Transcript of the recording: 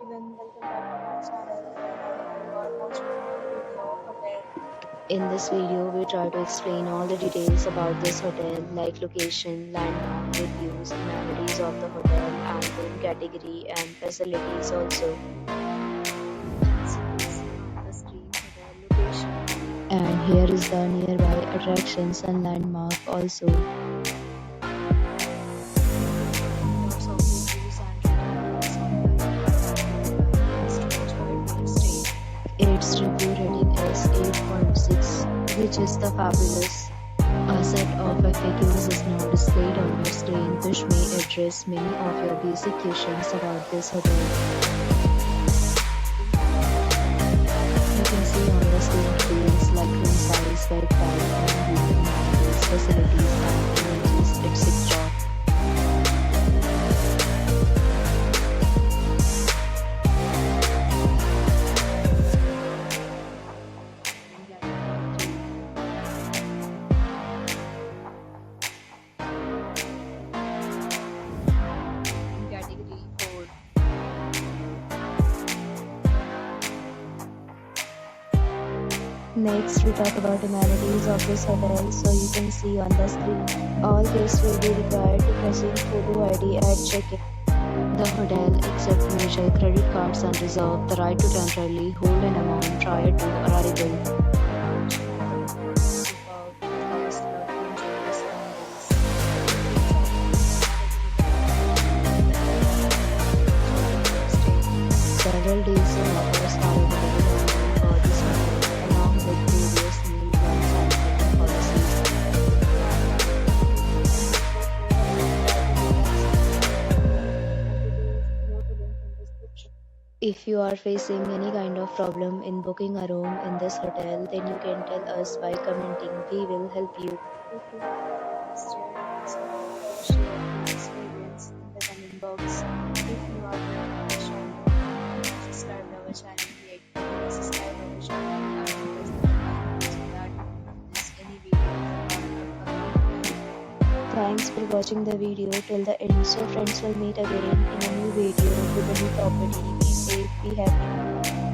everyone, welcome back to my channel. Today you are watching a video of hotel. In this video, we try to explain all the details about this hotel, like location, landmark, reviews, amenities of the hotel, and room category and facilities also. As you can see on the screen, hotel location. And here is the nearby attractions and landmark also. Lots of reviews and ratings online. Its review rating is 8.6, which is the fabulous. A set of FAQs is now displayed on your screen, which may address many of your basic questions about this hotel. You can see on the screen details like room size, bed type, and room amenities, facilities, and amenities, etc. Category 4. Next, we talk about amenities of this hotel. So you can see on the screen, all guests will be required to present photo ID at check-in. The hotel accepts major credit cards and reserves the right to temporarily hold an amount prior to arrival. Several days and offers are available online for this hotel, along with various meal plans and booking policies. If you are facing any kind of problem in booking a room in this hotel, then you can tell us by commenting. We will help you. If you have share your experience in the comment box. If you are new to our channel, subscribe our channel yet. Subscribe our channel and press the bell so that you don't miss any video of our upcoming. Thanks for watching the video till the end. So friends, will meet again in a new video with a new property. Be safe, be happy.